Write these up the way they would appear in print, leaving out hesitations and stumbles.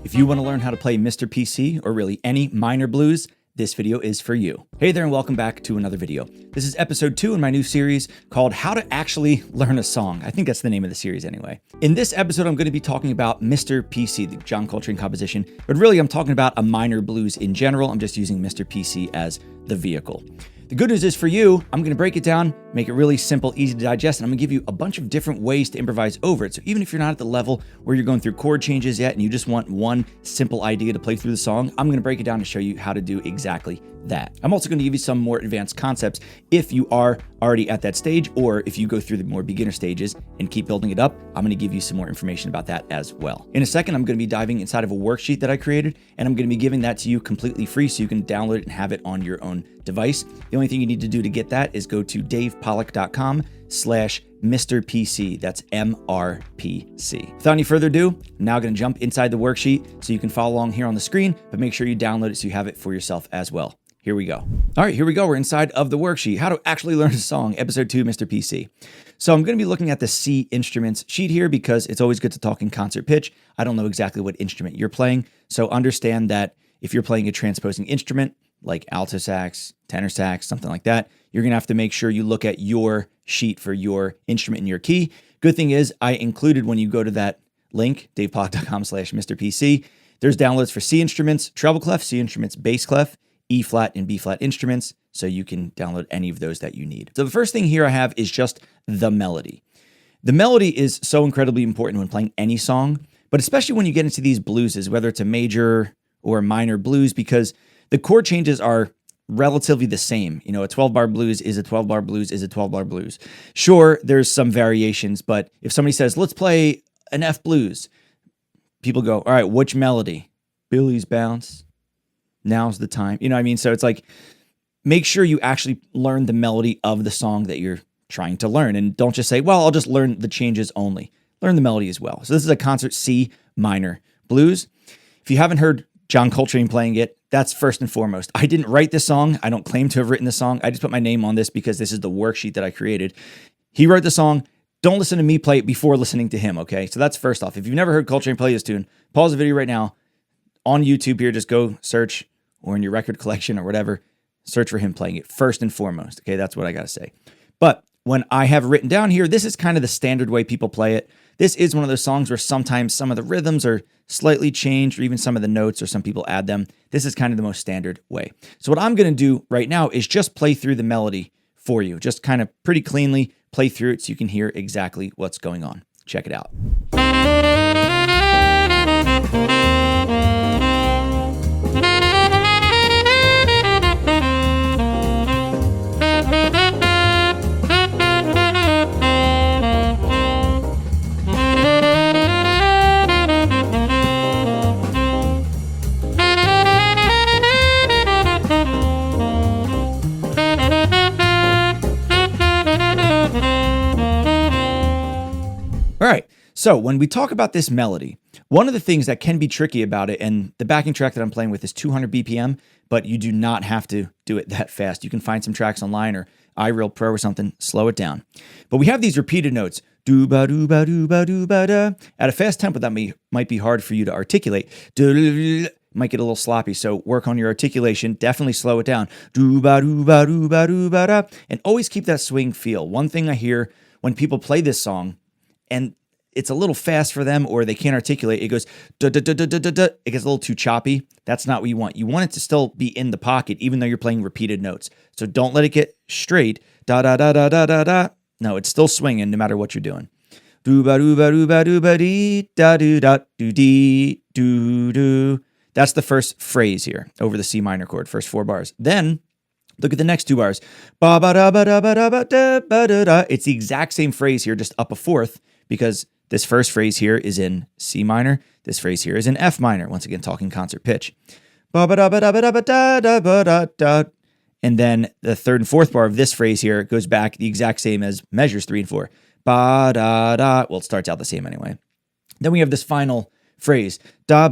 If you want to learn how to play Mr. PC or really any minor blues, this video is for you. Hey there and welcome back to another video. This is episode 2 in my new series called How to Actually Learn a Song. I think that's the name of the series anyway. In this episode, I'm going to be talking about Mr. PC, the John Coltrane composition, but really I'm talking about a minor blues in general. I'm just using Mr. PC as the vehicle. The good news is for you, I'm going to break it down, make it really simple, easy to digest, and I'm going to give you a bunch of different ways to improvise over it. So even if you're not at the level where you're going through chord changes yet and you just want one simple idea to play through the song, I'm going to break it down to show you how to do exactly that. I'm also going to give you some more advanced concepts if you are already at that stage, or if you go through the more beginner stages and keep building it up, I'm going to give you some more information about that as well. In a second, I'm going to be diving inside of a worksheet that I created, and I'm going to be giving that to you completely free so you can download it and have it on your own device. The only thing you need to do to get that is go to davepollack.com/MrPC. That's MRPC. Without any further ado, I'm now going to jump inside the worksheet so you can follow along here on the screen, but make sure you download it so you have it for yourself as well. Here we go. All right, here we go. We're inside of the worksheet. How to Actually Learn a Song, episode 2, Mr. PC. So I'm going to be looking at the C instruments sheet here because it's always good to talk in concert pitch. I don't know exactly what instrument you're playing, so understand that if you're playing a transposing instrument like alto sax, tenor sax, something like that, you're going to have to make sure you look at your sheet for your instrument and your key. Good thing is I included, when you go to that link, davepollack.com/MrPC, there's downloads for C instruments, treble clef, C instruments, bass clef, E flat and B flat instruments, so you can download any of those that you need. So the first thing here I have is just the melody. The melody is so incredibly important when playing any song, but especially when you get into these blueses, whether it's a major or minor blues, because the chord changes are relatively the same. You know, a 12-bar blues is a 12-bar blues is a 12-bar blues. Sure, there's some variations, but if somebody says, let's play an F blues, people go, all right, which melody? Billy's Bounce. Now's the time. You know what I mean? So it's like, make sure you actually learn the melody of the song that you're trying to learn. And don't just say, well, I'll just learn the changes only. Learn the melody as well. So this is a concert C minor blues. If you haven't heard John Coltrane playing it, that's first and foremost. I didn't write this song. I don't claim to have written the song. I just put my name on this because this is the worksheet that I created. He wrote the song. Don't listen to me play it before listening to him, okay? So that's first off. If you've never heard Coltrane play this tune, pause the video right now. On YouTube here, just go search, or in your record collection or whatever, search for him playing it first and foremost. Okay, that's what I got to say. But when I have written down here, this is kind of the standard way people play it. This is one of those songs where sometimes some of the rhythms are slightly changed, or even some of the notes, or some people add them. This is kind of the most standard way. So what I'm going to do right now is just play through the melody for you. Just kind of pretty cleanly play through it so you can hear exactly what's going on. Check it out. All right, so when we talk about this melody, one of the things that can be tricky about it, and the backing track that I'm playing with is 200 BPM, but you do not have to do it that fast. You can find some tracks online or iReal Pro or something, slow it down. But we have these repeated notes, do-ba-do-ba-do-ba-do-ba-da. At a fast tempo, that might be hard for you to articulate. Might get a little sloppy, so work on your articulation. Definitely slow it down. Do-ba-do-ba-do-ba-do-ba-da. And always keep that swing feel. One thing I hear when people play this song, and it's a little fast for them, or they can't articulate, it goes da-da-da-da-da-da. It gets a little too choppy. That's not what you want. You want it to still be in the pocket, even though you're playing repeated notes. So don't let it get straight. Da-da-da-da-da-da-da. No, it's still swinging no matter what you're doing. Do-ba-do-ba-do-ba-do-ba-dee, da-do-da-do-dee, do-do. That's the first phrase here over the C minor chord, first 4 bars. Then look at the next 2 bars. It's the exact same phrase here, just up a fourth, because this first phrase here is in C minor. This phrase here is in F minor. Once again, talking concert pitch. And then the 3rd and 4th bar of this phrase here goes back the exact same as measures 3 and 4. Well, it starts out the same anyway. Then we have this final phrase. So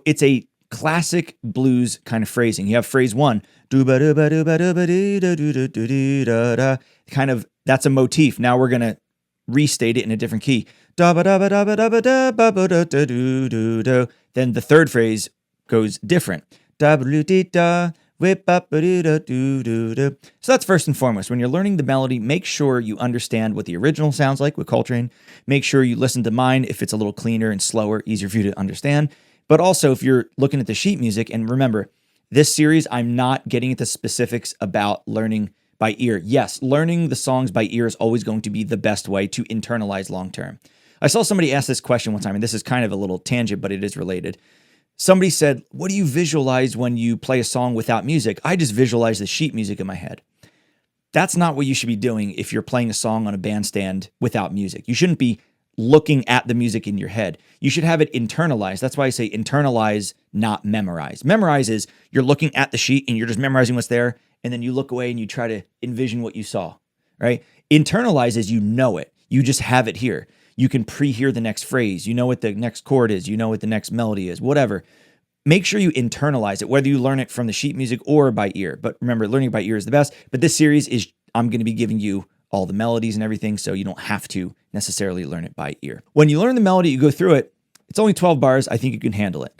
it's a classic blues kind of phrasing. You have phrase 1. Kind of, that's a motif. Now we're going to restate it in a different key. Then the 3rd phrase goes different. So that's first and foremost. When you're learning the melody, make sure you understand what the original sounds like with Coltrane. Make sure you listen to mine if it's a little cleaner and slower, easier for you to understand. But also if you're looking at the sheet music, and remember, this series, I'm not getting into specifics about learning by ear. Yes, learning the songs by ear is always going to be the best way to internalize long-term. I saw somebody ask this question one time, and this is kind of a little tangent, but it is related. Somebody said, what do you visualize when you play a song without music? I just visualize the sheet music in my head. That's not what you should be doing if you're playing a song on a bandstand without music. You shouldn't be looking at the music in your head. You should have it internalized. That's why I say internalize, not memorize. Memorize is you're looking at the sheet and you're just memorizing what's there, and then you look away and you try to envision what you saw, right? Internalize is you know it. You just have it here. You can pre-hear the next phrase. You know what the next chord is. You know what the next melody is, whatever. Make sure you internalize it, whether you learn it from the sheet music or by ear. But remember, learning by ear is the best. But this series is, I'm going to be giving you all the melodies and everything, so you don't have to necessarily learn it by ear. When you learn the melody, you go through it. It's only 12 bars. I think you can handle it.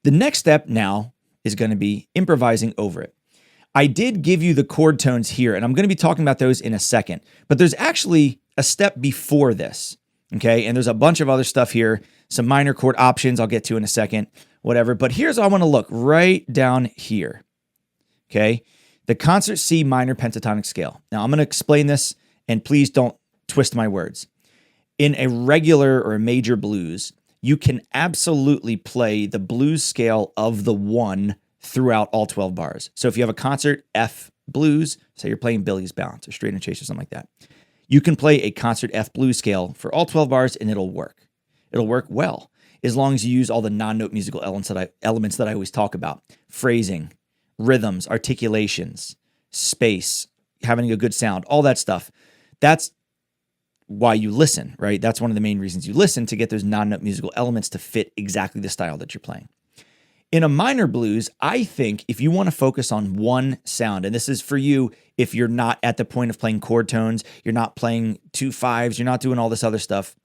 The next step now is going to be improvising over it. I did give you the chord tones here, and I'm going to be talking about those in a second. But there's actually a step before this. Okay, and there's a bunch of other stuff here, some minor chord options I'll get to in a second, whatever. But here's I want to look right down here. Okay, the concert C minor pentatonic scale. Now I'm going to explain this, and please don't twist my words. In a regular or a major blues, you can absolutely play the blues scale of the 1 throughout all 12 bars. So if you have a concert F blues, say you're playing Billy's Bounce or Straight and Chase or something like that, you can play a concert F blues scale for all 12 bars and it'll work. It'll work well, as long as you use all the non-note musical elements that I always talk about. Phrasing, rhythms, articulations, space, having a good sound, all that stuff. That's why you listen, right? That's one of the main reasons you listen, to get those non-note musical elements to fit exactly the style that you're playing. In a minor blues, I think if you want to focus on one sound, and this is for you if you're not at the point of playing chord tones, you're not playing 2 5s, you're not doing all this other stuff,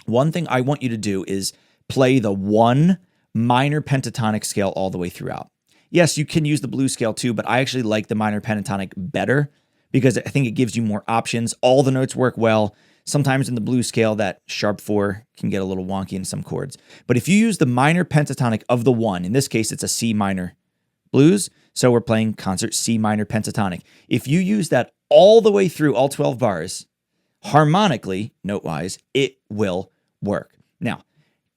one thing I want you to do is play the 1 minor pentatonic scale all the way throughout. Yes, you can use the blues scale too, but I actually like the minor pentatonic better because I think it gives you more options. All the notes work well. Sometimes in the blues scale, that sharp 4 can get a little wonky in some chords. But if you use the minor pentatonic of the 1, in this case, it's a C minor blues, so we're playing concert C minor pentatonic. If you use that all the way through all 12 bars, harmonically, note-wise, it will work. Now,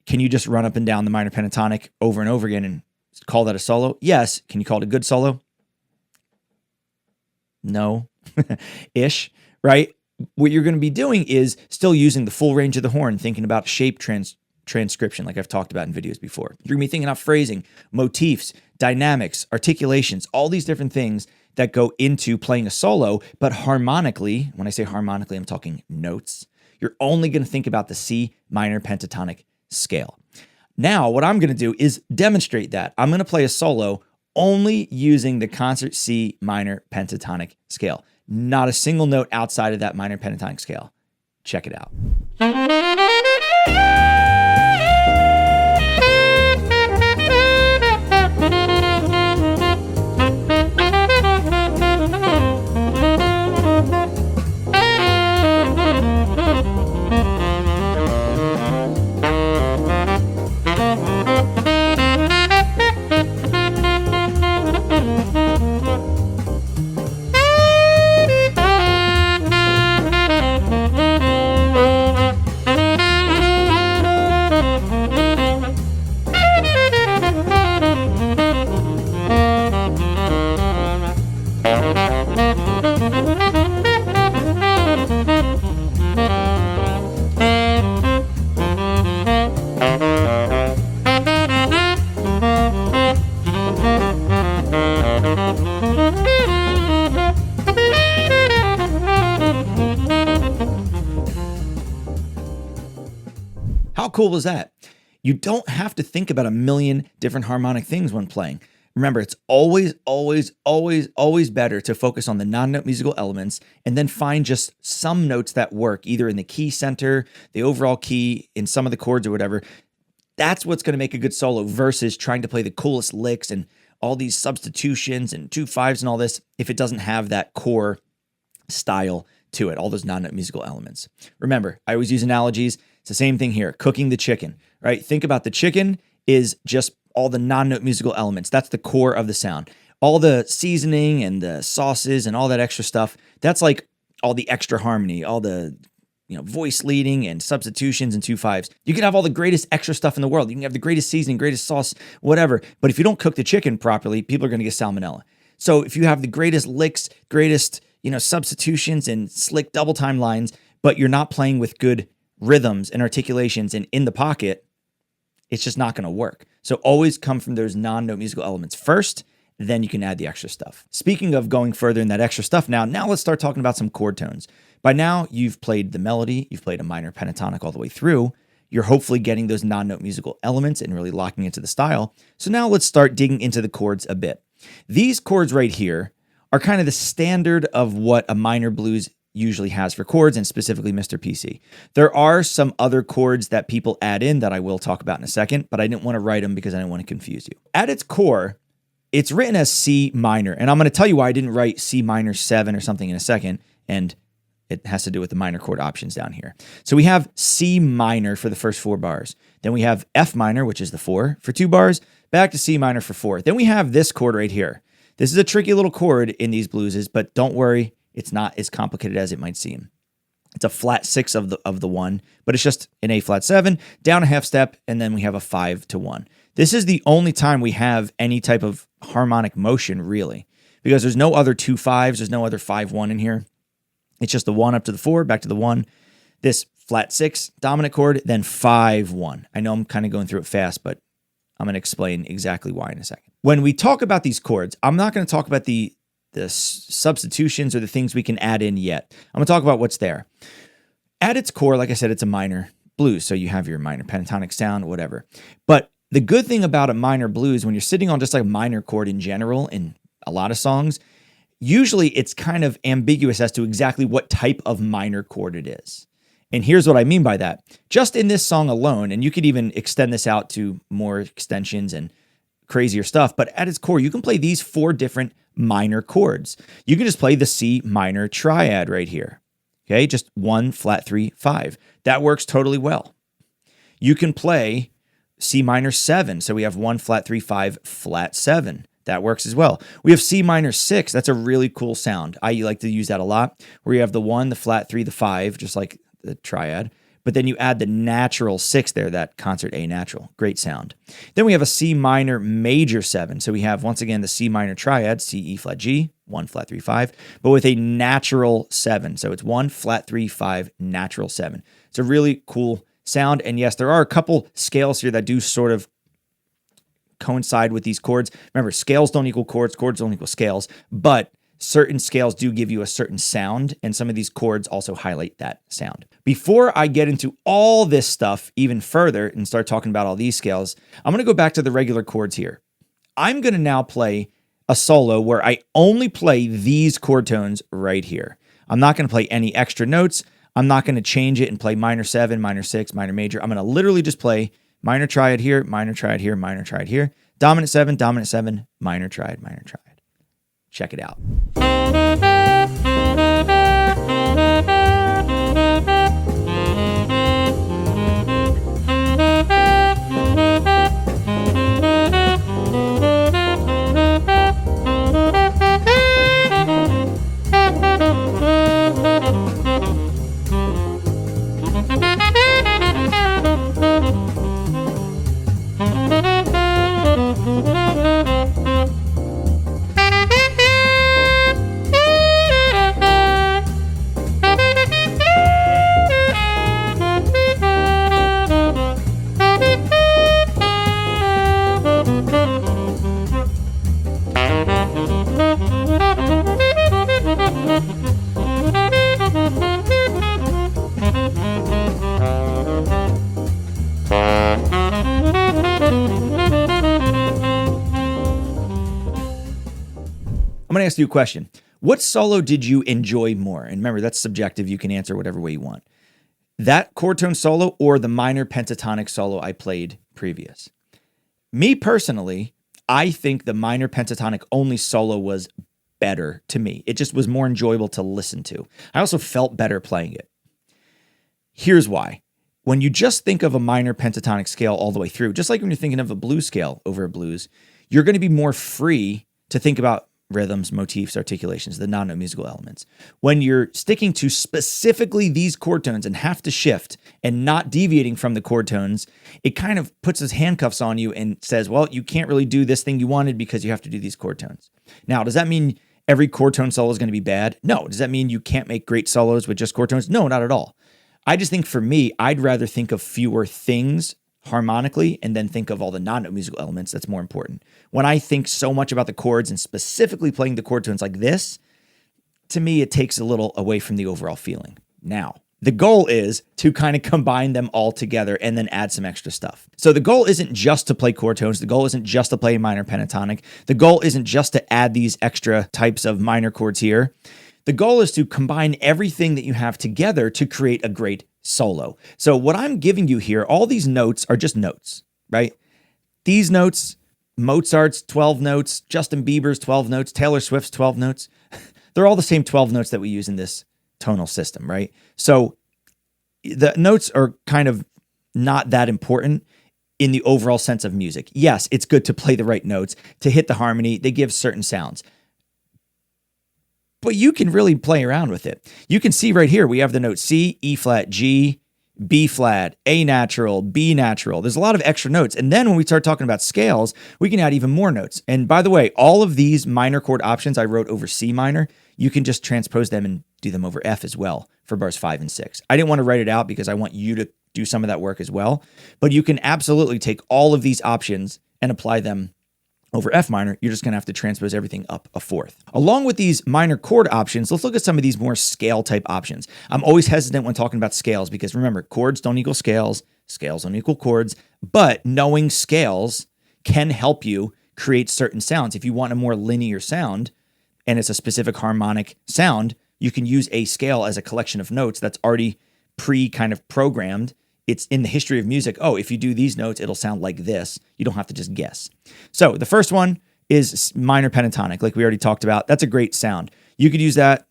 can you just run up and down the minor pentatonic over and over again and call that a solo? Yes. Can you call it a good solo? No. Ish, right? What you're going to be doing is still using the full range of the horn, thinking about shape transcription, like I've talked about in videos before. You're going to be thinking about phrasing, motifs, dynamics, articulations, all these different things that go into playing a solo. But harmonically, when I say harmonically, I'm talking notes. You're only going to think about the C minor pentatonic scale. Now, what I'm going to do is demonstrate that. I'm going to play a solo only using the concert C minor pentatonic scale. Not a single note outside of that minor pentatonic scale. Check it out. cool was that? You don't have to think about a million different harmonic things when playing. Remember, it's always, always, always, always better to focus on the non-note musical elements and then find just some notes that work, either in the key center, the overall key, in some of the chords or whatever. That's what's going to make a good solo versus trying to play the coolest licks and all these substitutions and 2/5s and all this if it doesn't have that core style to it, all those non-note musical elements. Remember, I always use analogies. It's the same thing here, cooking the chicken, right? Think about the chicken is just all the non-note musical elements. That's the core of the sound. All the seasoning and the sauces and all that extra stuff, that's like all the extra harmony, all the voice leading and substitutions and 2/5s. You can have all the greatest extra stuff in the world. You can have the greatest seasoning, greatest sauce, whatever. But if you don't cook the chicken properly, people are going to get salmonella. So if you have the greatest licks, greatest substitutions and slick double time lines, but you're not playing with good rhythms and articulations and in the pocket, it's just not going to work. So always come from those non-note musical elements first, then you can add the extra stuff. Speaking of going further in that extra stuff, now let's start talking about some chord tones. By now, you've played the melody, you've played a minor pentatonic all the way through. You're hopefully getting those non-note musical elements and really locking into the style. So now let's start digging into the chords a bit. These chords right here are kind of the standard of what a minor blues usually has for chords, and specifically Mr. PC. There are some other chords that people add in that I will talk about in a second, but I didn't want to write them because I didn't want to confuse you. At its core, it's written as C minor, and I'm going to tell you why I didn't write C minor 7 or something in a second, and it has to do with the minor chord options down here. So we have C minor for the first 4 bars. Then we have F minor, which is the 4 for 2 bars, back to C minor for 4. Then we have this chord right here. This is a tricky little chord in these blueses, but don't worry, it's not as complicated as it might seem. It's a flat 6 of the 1, but it's just an A flat 7, down a half step, and then we have a 5 to 1. This is the only time we have any type of harmonic motion, really, because there's no other 2/5s, there's no other 5/1 in here. It's just the 1 up to the 4, back to the 1, this flat 6 dominant chord, then 5/1. I know I'm kind of going through it fast, but I'm going to explain exactly why in a second. When we talk about these chords, I'm not going to talk about the substitutions or the things we can add in yet. I'm going to talk about what's there. At its core, like I said, it's a minor blues, so you have your minor pentatonic sound, whatever. But the good thing about a minor blues, when you're sitting on just like a minor chord in general in a lot of songs, usually it's kind of ambiguous as to exactly what type of minor chord it is. And here's what I mean by that. Just in this song alone, and you could even extend this out to more extensions and crazier stuff, but at its core, you can play these 4 different minor chords. You can just play the C minor triad right here. Okay, just 1 flat 3 5. That works totally well. You can play C minor 7. So we have 1 flat 3 5 flat 7. That works as well. We have C minor 6. That's a really cool sound. I like to use that a lot, where you have the 1, the flat 3, the 5, just like the triad. But then you add the natural 6 there, that concert A natural. Great sound. Then we have a C minor major 7. So we have, once again, the C minor triad, C, E flat G, 1 flat 3 5, but with a natural 7. So it's 1 flat 3 5 natural 7. It's a really cool sound. And yes, there are a couple scales here that do sort of coincide with these chords. Remember, scales don't equal chords, chords don't equal scales, but certain scales do give you a certain sound, and some of these chords also highlight that sound. Before I get into all this stuff even further and start talking about all these scales, I'm going to go back to the regular chords here. I'm going to now play a solo where I only play these chord tones right here. I'm not going to play any extra notes. I'm not going to change it and play minor 7, minor 6, minor major. I'm going to literally just play minor triad here, minor triad here, minor triad here, dominant 7, minor triad, minor triad. Check it out. to ask you a question. What solo did you enjoy more? And remember, that's subjective. You can answer whatever way you want. That chord tone solo or the minor pentatonic solo I played previous? Me personally, I think the minor pentatonic only solo was better to me. It just was more enjoyable to listen to. I also felt better playing it. Here's why. When you just think of a minor pentatonic scale all the way through, just like when you're thinking of a blues scale over a blues, you're going to be more free to think about rhythms, motifs, articulations, the non-note musical elements. When you're sticking to specifically these chord tones and have to shift and not deviating from the chord tones, it kind of puts its handcuffs on you and says, well, you can't really do this thing you wanted because you have to do these chord tones. Now, does that mean every chord tone solo is going to be bad? No. Does that mean you can't make great solos with just chord tones? No, not at all. I just think for me, I'd rather think of fewer things harmonically and then think of all the non-note musical elements. That's more important. When I think so much about the chords and specifically playing the chord tones like this, to me, it takes a little away from the overall feeling. Now, the goal is to kind of combine them all together and then add some extra stuff. So the goal isn't just to play chord tones. The goal isn't just to play minor pentatonic. The goal isn't just to add these extra types of minor chords here. The goal is to combine everything that you have together to create a great solo. So what I'm giving you here, all these notes are just notes, right? These notes, Mozart's 12 notes, Justin Bieber's 12 notes, Taylor Swift's 12 notes, they're all the same 12 notes that we use in this tonal system, right? So the notes are kind of not that important in the overall sense of music. Yes, it's good to play the right notes, to hit the harmony. They give certain sounds. But you can really play around with it. You can see right here, we have the note C, E flat, G, B flat, A natural, B natural. There's a lot of extra notes. And then when we start talking about scales, we can add even more notes. And by the way, all of these minor chord options I wrote over C minor, you can just transpose them and do them over F as well for bars 5 and 6. I didn't want to write it out because I want you to do some of that work as well. But you can absolutely take all of these options and apply them over F minor. You're just going to have to transpose everything up a fourth. Along with these minor chord options, let's look at some of these more scale type options. I'm always hesitant when talking about scales because remember, chords don't equal scales, scales don't equal chords, but knowing scales can help you create certain sounds. If you want a more linear sound and it's a specific harmonic sound, you can use a scale as a collection of notes that's already kind of programmed. It's in the history of music. Oh, if you do these notes, it'll sound like this. You don't have to just guess. So the first one is minor pentatonic, like we already talked about. That's a great sound. You could use that.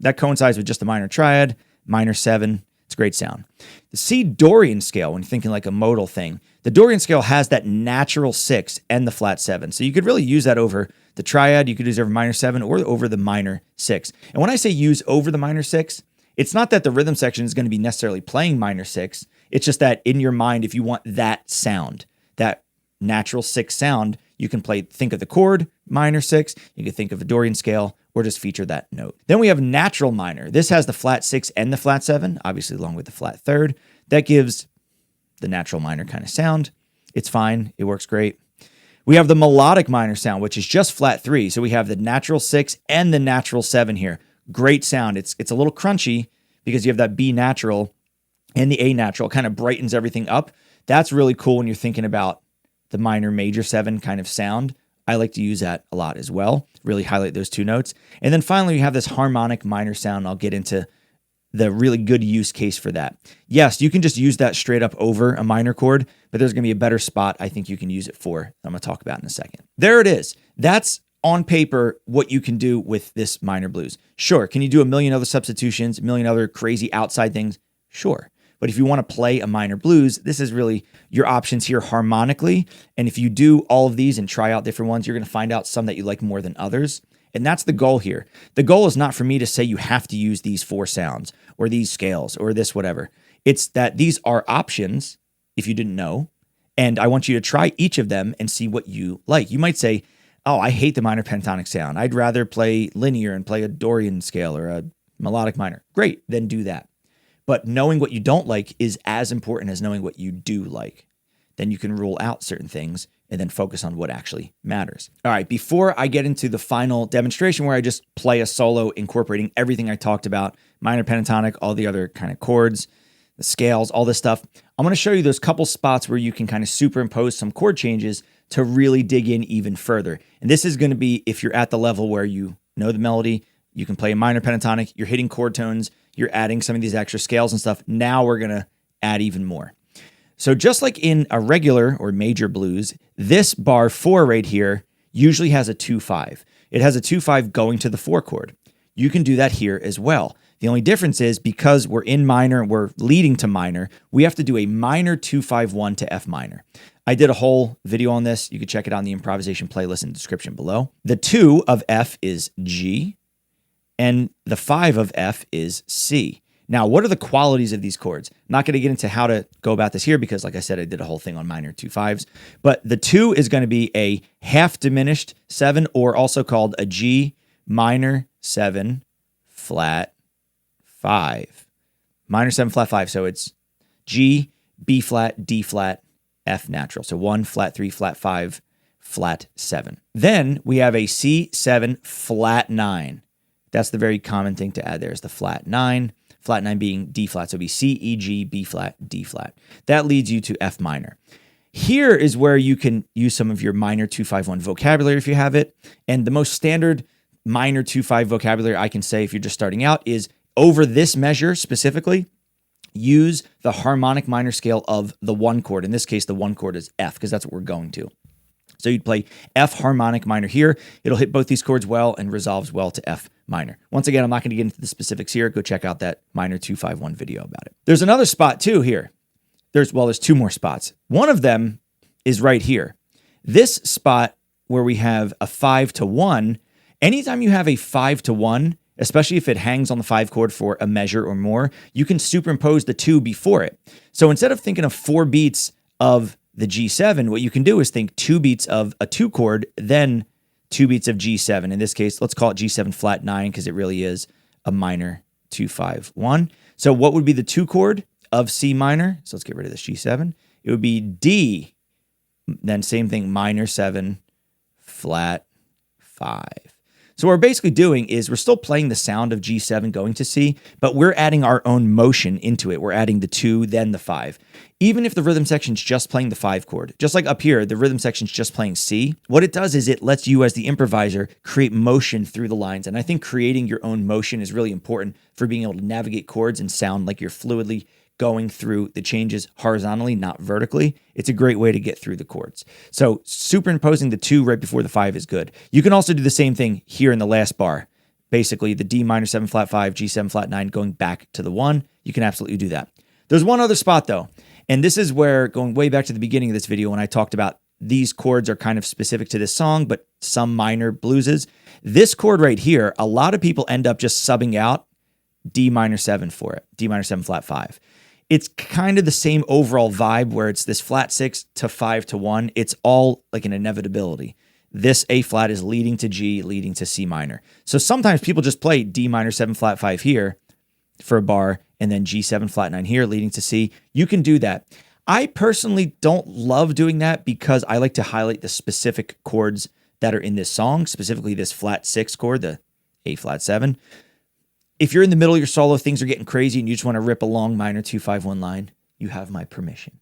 That coincides with just the minor triad, minor 7. It's a great sound. The C Dorian scale, when you're thinking like a modal thing, the Dorian scale has that natural 6 and the flat 7. So you could really use that over the triad. You could use it over minor 7 or over the minor 6. And when I say use over the minor 6, it's not that the rhythm section is going to be necessarily playing minor 6. It's just that in your mind, if you want that sound, that natural 6 sound, you can think of the chord, minor 6, you can think of a Dorian scale, or just feature that note. Then we have natural minor. This has the flat 6 and the flat 7, obviously along with the flat 3rd. That gives the natural minor kind of sound. It's fine. It works great. We have the melodic minor sound, which is just flat 3. So we have the natural 6 and the natural 7 here. Great sound. It's a little crunchy because you have that B natural and the A natural. Kind of brightens everything up. That's really cool when you're thinking about the minor major 7 kind of sound. I like to use that a lot as well. Really highlight those 2 notes. And then finally, we have this harmonic minor sound. I'll get into the really good use case for that. Yes, you can just use that straight up over a minor chord, but there's going to be a better spot I think you can use it for. I'm going to talk about in a second. There it is. That's on paper what you can do with this minor blues. Sure, can you do a million other substitutions, a million other crazy outside things? Sure. But if you want to play a minor blues, this is really your options here harmonically. And if you do all of these and try out different ones, you're going to find out some that you like more than others. And that's the goal here. The goal is not for me to say you have to use these 4 sounds or these scales or this whatever. It's that these are options if you didn't know. And I want you to try each of them and see what you like. You might say, oh, I hate the minor pentatonic sound. I'd rather play linear and play a Dorian scale or a melodic minor. Great, then do that. But knowing what you don't like is as important as knowing what you do like. Then you can rule out certain things and then focus on what actually matters. All right, before I get into the final demonstration where I just play a solo incorporating everything I talked about, minor pentatonic, all the other kind of chords, the scales, all this stuff, I'm going to show you those couple spots where you can kind of superimpose some chord changes to really dig in even further. And this is going to be if you're at the level where you know the melody. You can play a minor pentatonic. You're hitting chord tones. You're adding some of these extra scales and stuff. Now we're going to add even more. So just like in a regular or major blues, this bar 4 right here usually has a 2-5. It has a 2-5 going to the 4 chord. You can do that here as well. The only difference is because we're in minor and we're leading to minor, we have to do a minor 2-5-1 to F minor. I did a whole video on this. You can check it out in the improvisation playlist in the description below. The 2 of F is G, and the 5 of F is C. Now, what are the qualities of these chords? I'm not going to get into how to go about this here because, like I said, I did a whole thing on minor 2-5s. But the 2 is going to be a half diminished 7, or also called a G minor 7 flat 5. Minor 7 flat 5. So it's G, B flat, D flat, F natural. So 1 flat 3 flat 5 flat 7. Then we have a C7 flat 9. That's the very common thing to add there is the flat 9. Flat 9 being D flat. So it'd be C, E, G, B flat, D flat. That leads you to F minor. Here is where you can use some of your minor 2-5-1 vocabulary if you have it. And the most standard minor 2-5 vocabulary I can say if you're just starting out is over this measure specifically, use the harmonic minor scale of the 1 chord. In this case, the 1 chord is F because that's what we're going to. So you'd play F harmonic minor here. It'll hit both these chords well and resolves well to F minor. Once again, I'm not going to get into the specifics here. Go check out that minor 2-5-1 video about it. There's another spot too here. There's 2 more spots. One of them is right here. This spot where we have a 5-1, anytime you have a 5-1, especially if it hangs on the 5 chord for a measure or more, you can superimpose the 2 before it. So instead of thinking of 4 beats of the G7, what you can do is think 2 beats of a 2 chord, then 2 beats of G7. In this case, let's call it G7 flat 9 because it really is a minor 2-5-1. So what would be the 2 chord of C minor? So let's get rid of this G7. It would be D, then same thing, minor 7 flat 5. So what we're basically doing is we're still playing the sound of G7 going to C, but we're adding our own motion into it. We're adding the 2, then the 5. Even if the rhythm section's just playing the 5 chord, just like up here, the rhythm section's just playing C, what it does is it lets you as the improviser create motion through the lines. And I think creating your own motion is really important for being able to navigate chords and sound like you're fluidly going through the changes horizontally, not vertically. It's a great way to get through the chords. So superimposing the 2 right before the 5 is good. You can also do the same thing here in the last bar. Basically, the D minor 7 flat 5, G7 flat 9 going back to the 1. You can absolutely do that. There's one other spot though, and this is where, going way back to the beginning of this video when I talked about these chords are kind of specific to this song, but some minor blueses. This chord right here, a lot of people end up just subbing out D minor 7 for it, D minor 7 flat 5. It's kind of the same overall vibe where it's this flat 6 to 5-1. It's all like an inevitability. This A flat is leading to G, leading to C minor. So sometimes people just play D minor 7 flat 5 here for a bar, and then G7 flat 9 here, leading to C. You can do that. I personally don't love doing that because I like to highlight the specific chords that are in this song, specifically this flat 6 chord, the A flat 7. If you're in the middle of your solo, things are getting crazy, and you just want to rip a long minor 2-5-1 line, you have my permission.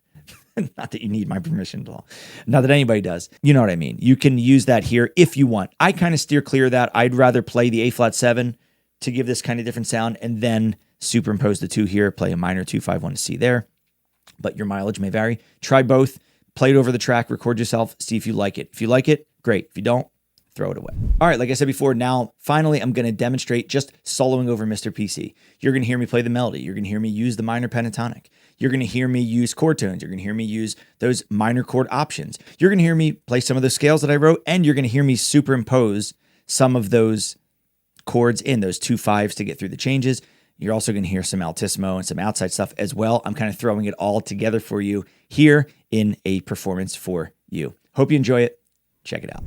Not that you need my permission at all. Not that anybody does. You know what I mean. You can use that here if you want. I kind of steer clear of that. I'd rather play the A flat 7 to give this kind of different sound and then superimpose the 2 here, play a minor 2-5-1 to C there. But your mileage may vary. Try both. Play it over the track. Record yourself. See if you like it. If you like it, great. If you don't, throw it away. All right, like I said before, now finally I'm going to demonstrate just soloing over Mr. PC. You're going to hear me play the melody. You're going to hear me use the minor pentatonic. You're going to hear me use chord tones. You're going to hear me use those minor chord options. You're going to hear me play some of those scales that I wrote, and you're going to hear me superimpose some of those chords in, those 2 5s to get through the changes. You're also going to hear some altissimo and some outside stuff as well. I'm kind of throwing it all together for you here in a performance for you. Hope you enjoy it. Check it out.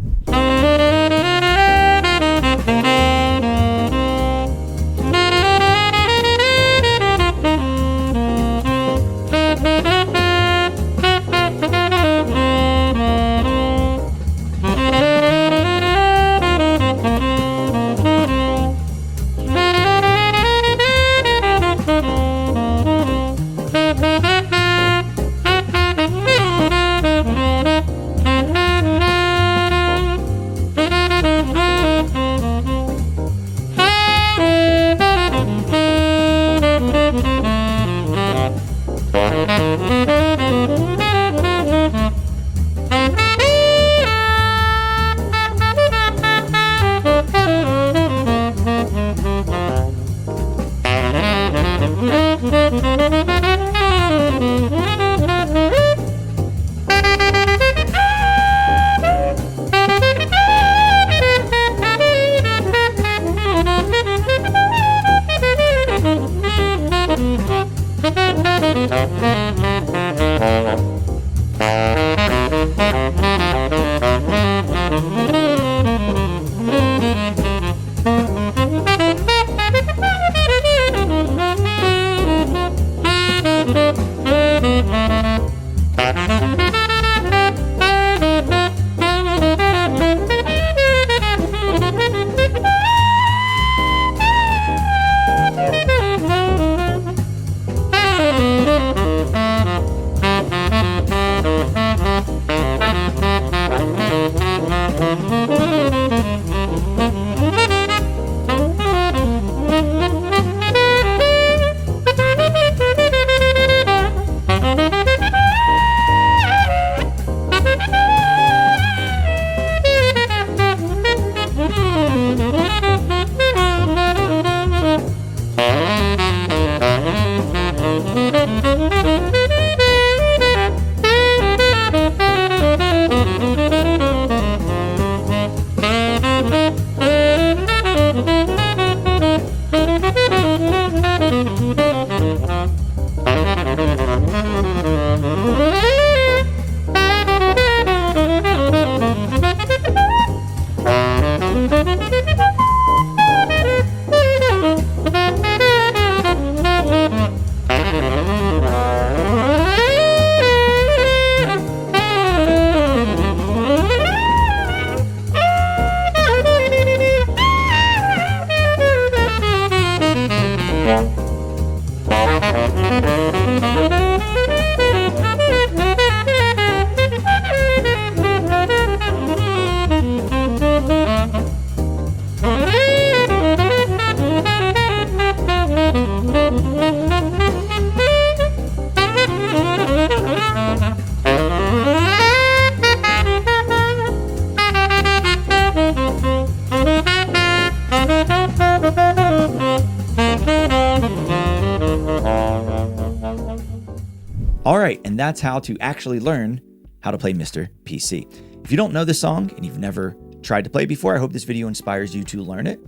that's how to actually learn how to play Mr. PC. If you don't know this song and you've never tried to play before, I hope this video inspires you to learn it,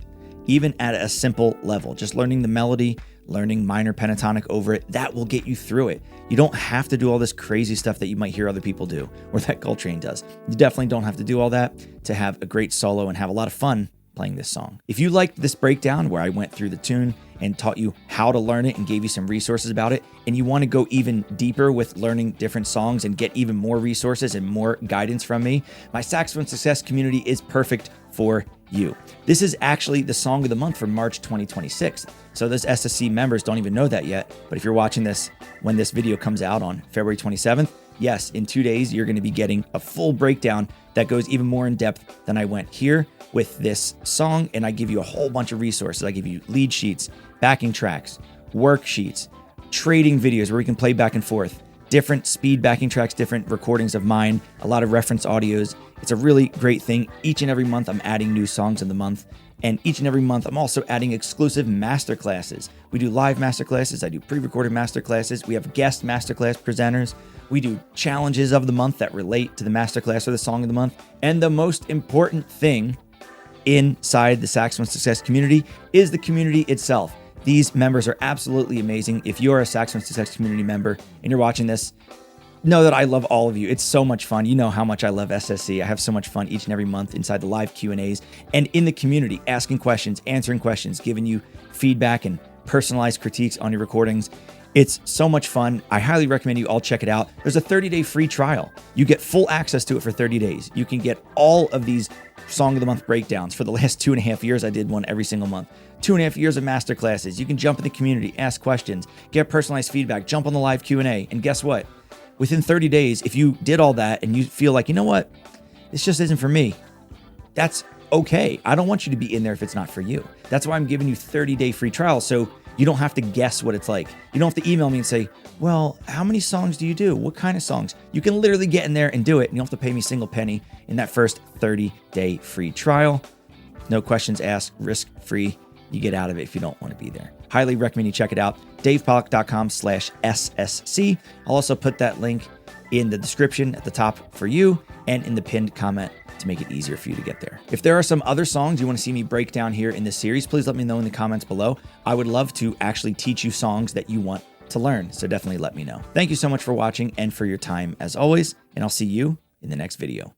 even at a simple level. Just learning the melody, learning minor pentatonic over it, that will get you through it. You don't have to do all this crazy stuff that you might hear other people do, or that Coltrane does. You definitely don't have to do all that to have a great solo and have a lot of fun playing this song. If you liked this breakdown where I went through the tune and taught you how to learn it and gave you some resources about it, and you want to go even deeper with learning different songs and get even more resources and more guidance from me, my Saxophone Success Community is perfect for you. This is actually the song of the month for March 2026. So those SSC members don't even know that yet, but if you're watching this when this video comes out on February 27th, yes, in 2 days, you're going to be getting a full breakdown that goes even more in depth than I went here with this song. And I give you a whole bunch of resources. I give you lead sheets, backing tracks, worksheets, trading videos where we can play back and forth, different speed backing tracks, different recordings of mine, a lot of reference audios. It's a really great thing. Each and every month, I'm adding new songs in the month. And each and every month, I'm also adding exclusive masterclasses. We do live masterclasses. I do pre-recorded masterclasses. We have guest masterclass presenters. We do challenges of the month that relate to the masterclass or the song of the month. And the most important thing inside the Saxophone Success Community is the community itself. These members are absolutely amazing. If you're a Saxophone Success Community member and you're watching this, know that I love all of you. It's so much fun. You know how much I love SSC. I have so much fun each and every month inside the live Q&As and in the community, asking questions, answering questions, giving you feedback and personalized critiques on your recordings. It's so much fun. I highly recommend you all check it out. There's a 30-day free trial. You get full access to it for 30 days. You can get all of these Song of the Month breakdowns. For the last 2.5 years, I did one every single month. 2.5 years of masterclasses. You can jump in the community, ask questions, get personalized feedback, jump on the live Q&A. And guess what? Within 30 days, if you did all that and you feel like, you know what, this just isn't for me, that's okay. I don't want you to be in there if it's not for you. That's why I'm giving you 30-day free trial, so you don't have to guess what it's like. You don't have to email me and say, well, how many songs do you do? What kind of songs? You can literally get in there and do it, and you don't have to pay me a single penny in that first 30-day free trial. No questions asked, risk-free. You get out of it if you don't want to be there. Highly recommend you check it out. DavePollack.com/SSC. I'll also put that link in the description at the top for you and in the pinned comment to make it easier for you to get there. If there are some other songs you want to see me break down here in this series, please let me know in the comments below. I would love to actually teach you songs that you want to learn, so definitely let me know. Thank you so much for watching and for your time as always, and I'll see you in the next video.